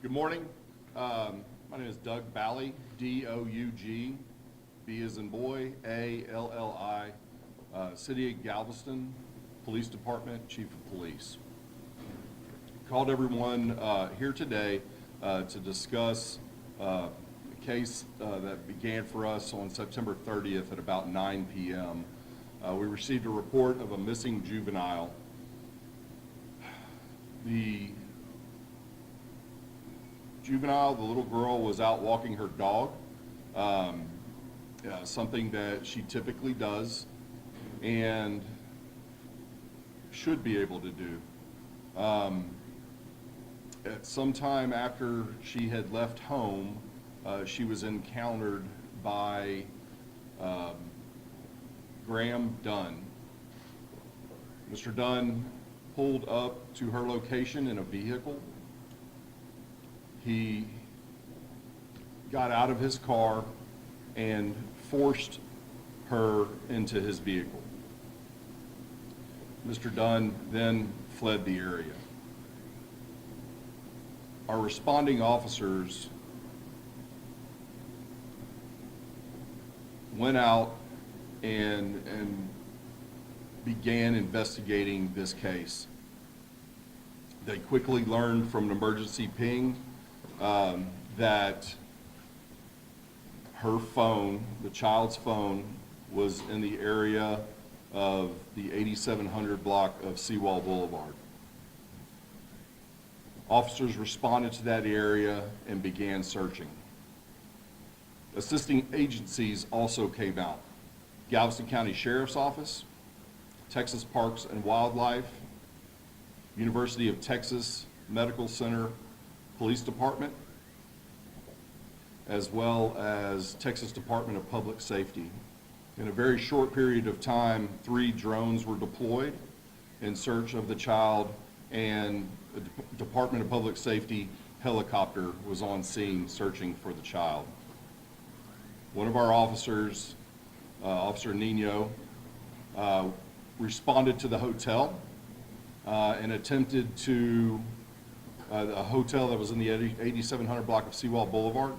Good morning. My name is Doug Bally, D-O-U-G, B as in boy, A-L-L-I, City of Galveston, Police Department, Chief of Police. Called everyone here today to discuss a case that began for us on September 30th at about 9 p.m. We received a report of a missing juvenile. The juvenile, the little girl, was out walking her dog, something that she typically does and should be able to do. At some time after she had left home, she was encountered by Graham Dunn. Mr. Dunn pulled up to her location in a vehicle. He got out of his car and forced her into his vehicle. Mr. Dunn then fled the area. Our responding officers went out and began investigating this case. They quickly learned from an emergency ping that her phone, the child's phone, was in the area of the 8700 block of Seawall Boulevard. Officers responded to that area and began searching. Assisting agencies also came out. Galveston County Sheriff's Office, Texas Parks and Wildlife, University of Texas Medical Center Police Department, as well as Texas Department of Public Safety. In a very short period of time, 3 drones were deployed in search of the child, and a Department of Public Safety helicopter was on scene searching for the child. One of our officers, Officer Nino, responded to the hotel and attempted to, a hotel that was in the 8700 block of Seawall Boulevard,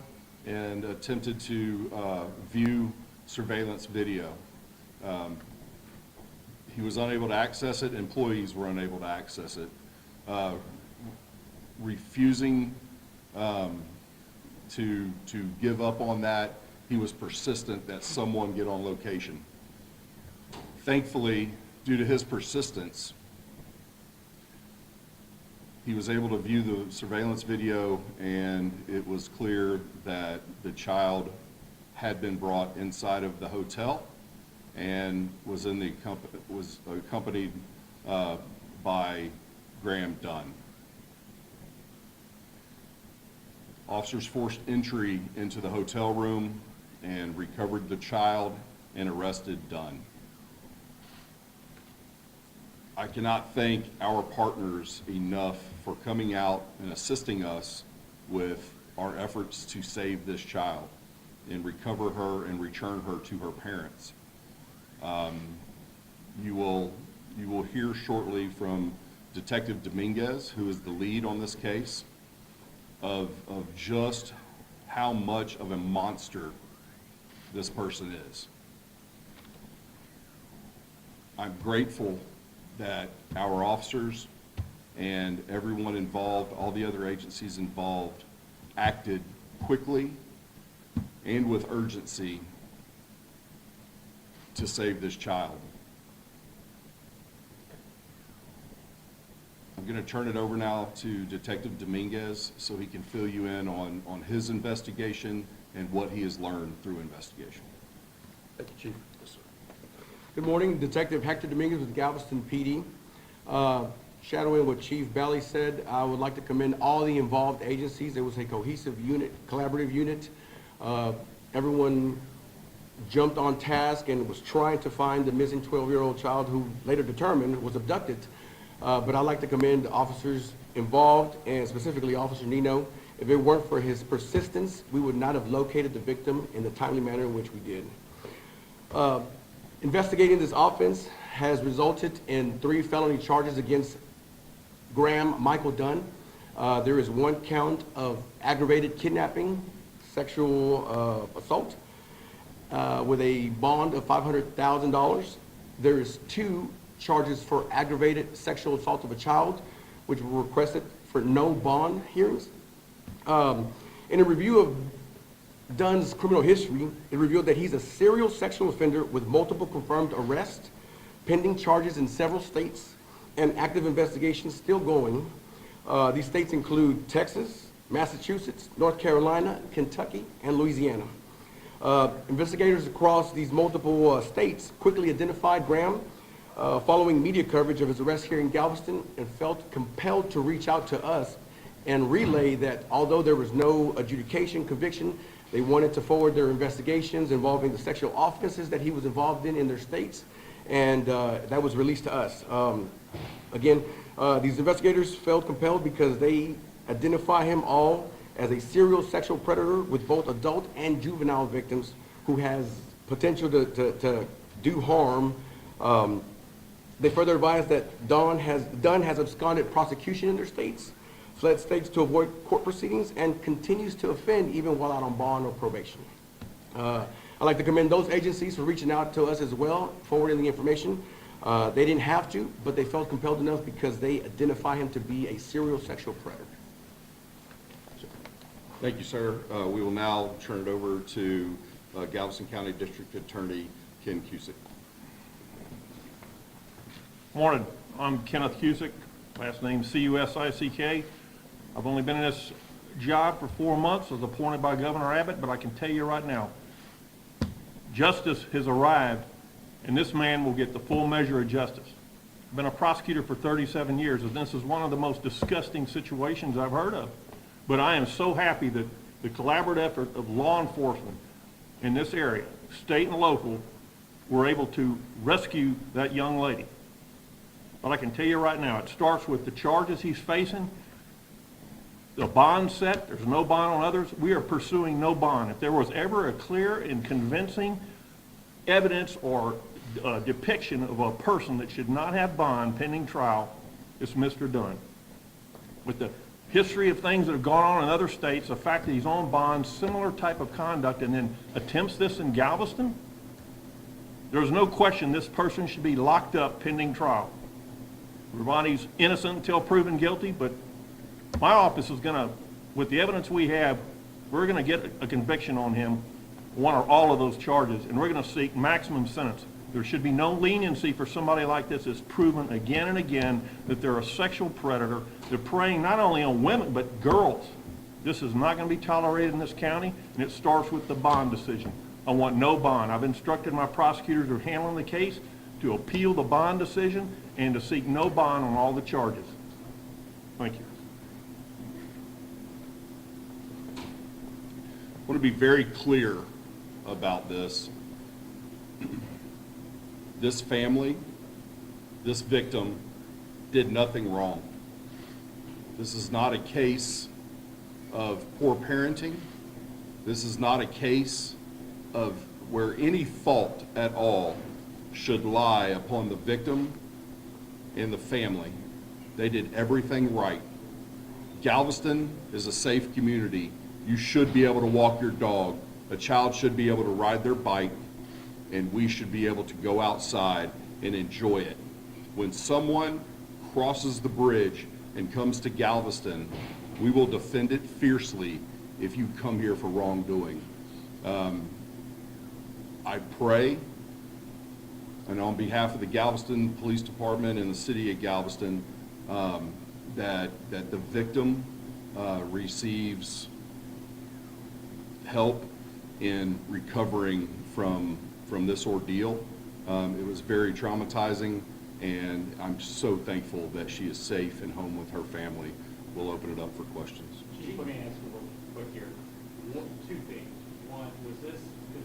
and attempted to view surveillance video. He was unable to access it. Employees were unable to access it. Refusing to give up on that, he was persistent that someone get on location. Thankfully, due to his persistence, he was able to view the surveillance video, and it was clear that the child had been brought inside of the hotel and was accompanied by Graham Dunn. Officers forced entry into the hotel room and recovered the child and arrested Dunn. I cannot thank our partners enough for coming out and assisting us with our efforts to save this child and recover her and return her to her parents. You will hear shortly from Detective Dominguez, who is the lead on this case, of just how much of a monster this person is. I'm grateful that our officers and everyone involved, all the other agencies involved, acted quickly and with urgency to save this child. I'm going to turn it over now to Detective Dominguez so he can fill you in on his investigation and what he has learned through investigation. Thank you, Chief. Yes, sir. Good morning, Detective Hector Dominguez with Galveston PD. Shadowing what Chief Bally said, I would like to commend all the involved agencies. It was a cohesive unit, collaborative unit. Everyone jumped on task and was trying to find the missing 12-year-old child who later determined was abducted. But I'd like to commend the officers involved, and specifically Officer Nino. If it weren't for his persistence, we would not have located the victim in the timely manner in which we did. Investigating this offense has resulted in 3 felony charges against Graham Michael Dunn. There is 1 count of aggravated kidnapping, sexual assault, with a bond of $500,000. There is 2 charges for aggravated sexual assault of a child, which were requested for no bond hearings. In a review of Dunn's criminal history, it revealed that he's a serial sexual offender with multiple confirmed arrests, pending charges in several states, and active investigations still going. These states include Texas, Massachusetts, North Carolina, Kentucky, and Louisiana. Investigators across these multiple states quickly identified Graham following media coverage of his arrest here in Galveston, and felt compelled to reach out to us and relay that although there was no adjudication, conviction, they wanted to forward their investigations involving the sexual offenses that he was involved in their states, and that was released to us. Again, these investigators felt compelled because they identify him all as a serial sexual predator with both adult and juvenile victims who has potential to do harm. They further advise that Dunn has absconded prosecution in their states, fled states to avoid court proceedings, and continues to offend even while out on bond or probation. I'd like to commend those agencies for reaching out to us as well, forwarding the information. They didn't have to, but they felt compelled enough because they identify him to be a serial sexual predator. Thank you, sir. We will now turn it over to Galveston County District Attorney Ken Cusick. Morning, I'm Kenneth Cusick, last name C-U-S-I-C-K. I've only been in this job for 4 months, was appointed by Governor Abbott, but I can tell you right now, justice has arrived, and this man will get the full measure of justice. I've been a prosecutor for 37 years, and this is one of the most disgusting situations I've heard of. But I am so happy that the collaborative effort of law enforcement in this area, state and local, were able to rescue that young lady. But I can tell you right now, it starts with the charges he's facing, the bond set, there's no bond on others. We are pursuing no bond. If there was ever a clear and convincing evidence or depiction of a person that should not have bond pending trial, it's Mr. Dunn. With the history of things that have gone on in other states, the fact that he's on bond, similar type of conduct, and then attempts this in Galveston, there's no question this person should be locked up pending trial. Everybody's innocent until proven guilty, but my office is gonna, with the evidence we have, we're gonna get a conviction on him, one or all of those charges, and we're gonna seek maximum sentence. There should be no leniency for somebody like this that's proven again and again that they're a sexual predator. They're preying not only on women, but girls. This is not gonna be tolerated in this county, and it starts with the bond decision. I want no bond. I've instructed my prosecutors who are handling the case to appeal the bond decision and to seek no bond on all the charges. Thank you. I want to be very clear about this. This family, this victim, did nothing wrong. This is not a case of poor parenting. This is not a case of where any fault at all should lie upon the victim and the family. They did everything right. Galveston is a safe community. You should be able to walk your dog. A child should be able to ride their bike, and we should be able to go outside and enjoy it. When someone crosses the bridge and comes to Galveston, we will defend it fiercely if you come here for wrongdoing. I pray, and on behalf of the Galveston Police Department and the city of Galveston, that the victim receives help in recovering from this ordeal. It was very traumatizing, and I'm so thankful that she is safe and home with her family. We'll open it up for questions. Chief, let me ask you real quick here. Two things. One, was this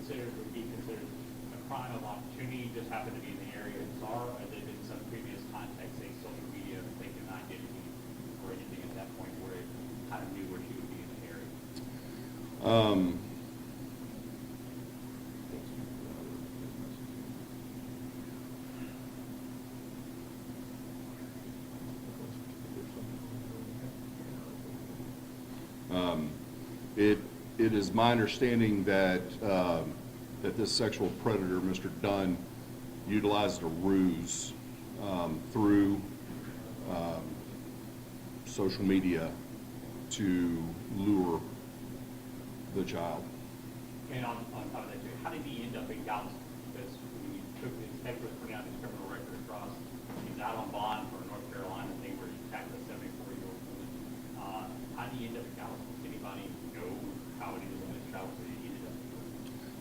would be considered a crime of opportunity, just happened to be in the area of Czar, or did in some previous context, say social media, they could not get anything or anything at that point where it kind of knew where she would be in the area? It is my understanding that, that this sexual predator, Mr. Dunn, utilized a ruse through social media to lure the child. And on top of that too, how did he end up in Galveston? Because when you took the inspector was putting out his criminal record across, he's out on bond for a North Carolina thing where he attacked a 74-year-old woman. How did he end up in Galveston? Does anybody know how it is in this travel that he ended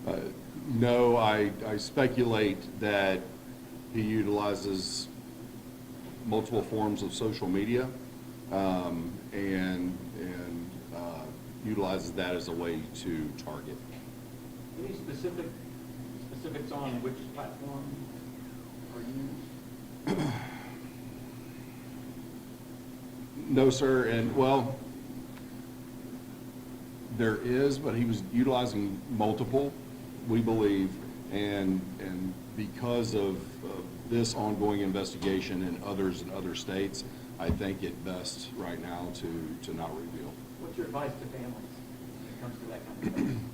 up? No, I speculate that he utilizes multiple forms of social media and utilizes that as a way to target. Any specifics on which platform are used? No, sir, and well, there is, but he was utilizing multiple, we believe, and because of this ongoing investigation and others in other states, I think it best right now to not reveal. What's your advice to families when it comes to that kind of thing?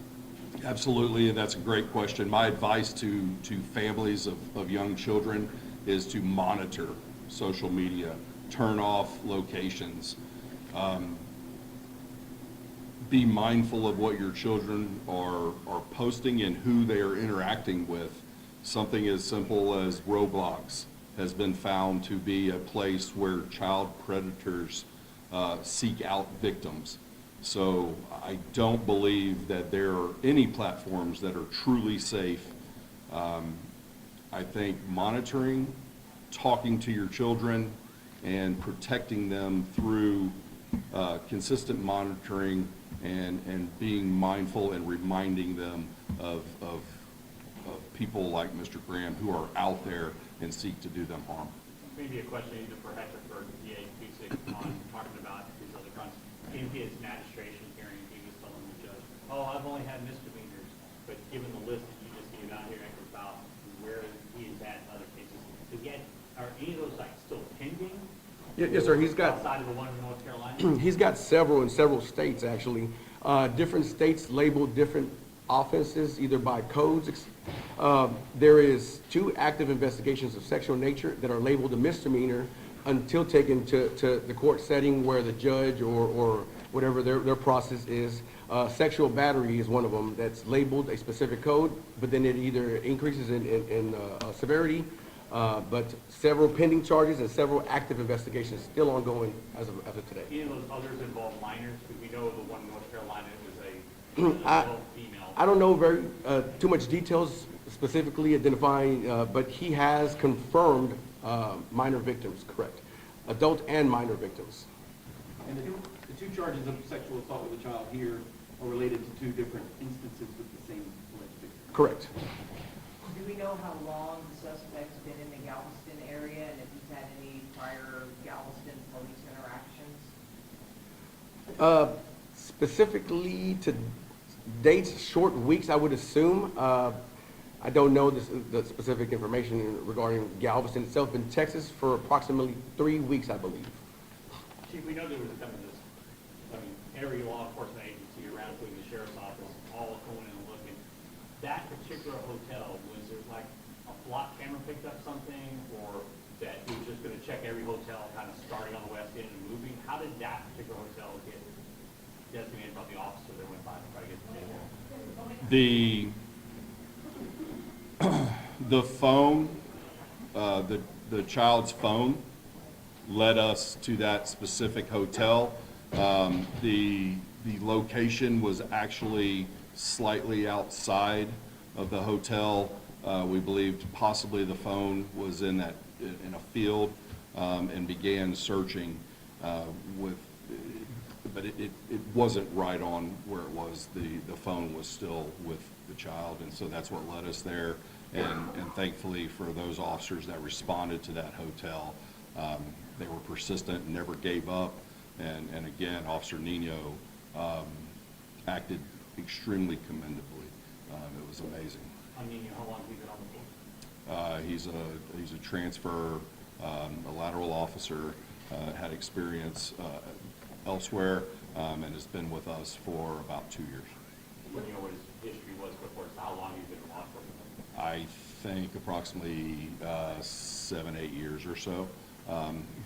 Absolutely, and that's a great question. My advice to families of young children is to monitor social media, turn off locations, be mindful of what your children are posting and who they are interacting with. Something as simple as Roblox has been found to be a place where child predators seek out victims. So I don't believe that there are any platforms that are truly safe. I think monitoring, talking to your children, and protecting them through consistent monitoring and being mindful and reminding them of people like Mr. Graham who are out there and seek to do them harm. Maybe a question either for Hector or DA Cusick on talking about these other crimes. In his magistration hearing, he was telling the judge, oh, I've only had misdemeanors, but given the list that you just gave out here, Hector, about where he is at in other cases, are any of those like still pending? Yes, sir, he's got, Outside of the one in North Carolina? he's got several in several states, actually. Different states label different offenses, either by codes. There is 2 active investigations of sexual nature that are labeled a misdemeanor until taken to the court setting where the judge or whatever their process is. Sexual battery is one of them that's labeled a specific code, but then it either increases in severity, but several pending charges and several active investigations still ongoing as of today. Any of those others involve minors? Because we know the one in North Carolina was an I- adult female. I don't know very, too much details specifically identifying, but he has confirmed minor victims, correct? Adult and minor victims. And the 2 charges of sexual assault with a child here are related to 2 different instances with the same alleged victim. Correct. Do we know how long the suspect's been in the Galveston area and if he's had any prior Galveston police interactions? Specifically to dates, short weeks, I would assume. I don't know the specific information regarding Galveston itself. In Texas for approximately 3 weeks, I believe. Chief, we know there was every law enforcement agency around, including the sheriff's office, all going in and looking. That particular hotel, was there like a block camera picked up something, or that he was just gonna check every hotel, kind of starting on the west end and moving? How did that particular hotel get designated by the officer that went by to try to get the data? The phone, the child's phone led us to that specific hotel. The location was actually slightly outside of the hotel. We believed possibly the phone was in a field and began searching but it wasn't right on where it was. The phone was still with the child, and so that's what led us there. And thankfully for those officers that responded to that hotel, they were persistent and never gave up. And again, Officer Nino acted extremely commendably. It was amazing. I mean, how long have you been on the force? He's a transfer, a lateral officer, had experience elsewhere. and has been with us for about 2 years. When you know what his history was before, so how long you've been in law enforcement? I think approximately 7, 8 years or so.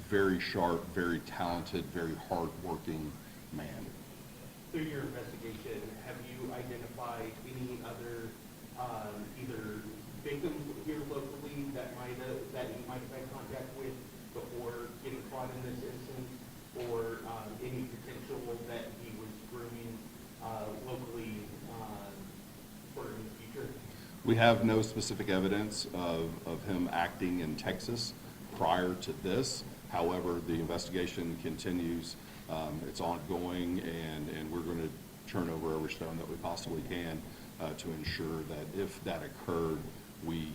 Very sharp, very talented, very hardworking man. Through your investigation, have you identified any other, either victims here locally that you might have had contact with before getting caught in this instance, or any potential that he was grooming locally for in the future? We have no specific evidence of him acting in Texas prior to this. However, the investigation continues. It's ongoing, and we're going to turn over every stone that we possibly can to ensure that if that occurred, we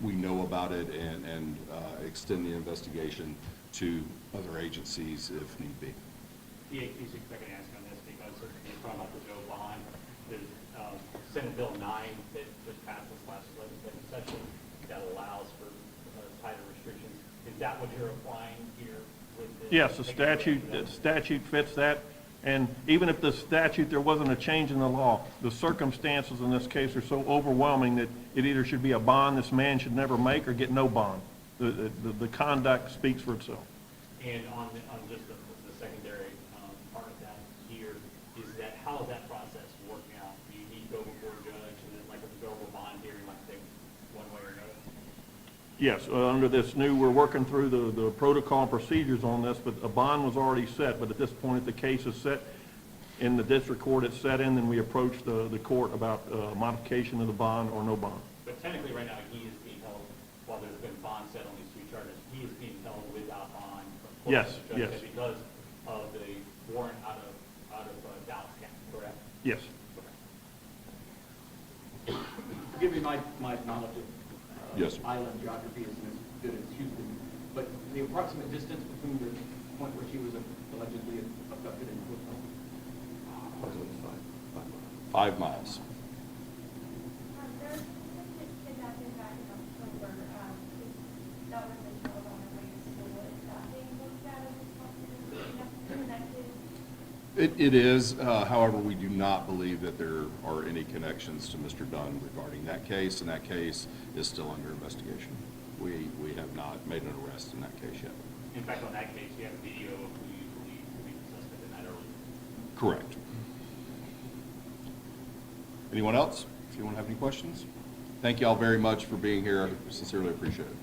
know about it and extend the investigation to other agencies if need be. DA Cusick, if I can ask on this, because you're talking about the Joe bond, there's Senate Bill 9 that just passed this last legislative session that allows for tighter restrictions. Is that what you're applying here with this? Yes, the statute fits that, and even if the statute, there wasn't a change in the law, the circumstances in this case are so overwhelming that it either should be a bond this man should never make or get no bond. The conduct speaks for itself. And on just the secondary part of that here, is that, how is that process working out? Do you need to go before a judge, and then like if you go over bond hearing, like take one way or another? Yes, under this new, we're working through the protocol and procedures on this, but a bond was already set, but at this point, if the case is set in the district court, it's set in, then we approach the court about modification of the bond or no bond. But technically, right now, he is being held, while there's been bond set on these three charges, he is being held without bond. Yes, Judge yes. said because of the warrant out of Dallas County, correct? Yes. Forgive me, my knowledge Yes, of sir. island geography isn't as good as Houston, but the approximate distance between the point where she was allegedly abducted and killed. 5 miles. There was this kidnapping back in October, that was a child on her way to school. Is that being looked at as a possibility connected? It is, however, we do not believe that there are any connections to Mr. Dunn regarding that case, and that case is still under investigation. We have not made an arrest in that case yet. In fact, on that case, you have a video of who you believe to be the suspect in that early. Correct. Anyone else? If you want to have any questions? Thank you all very much for being here. I sincerely appreciate it.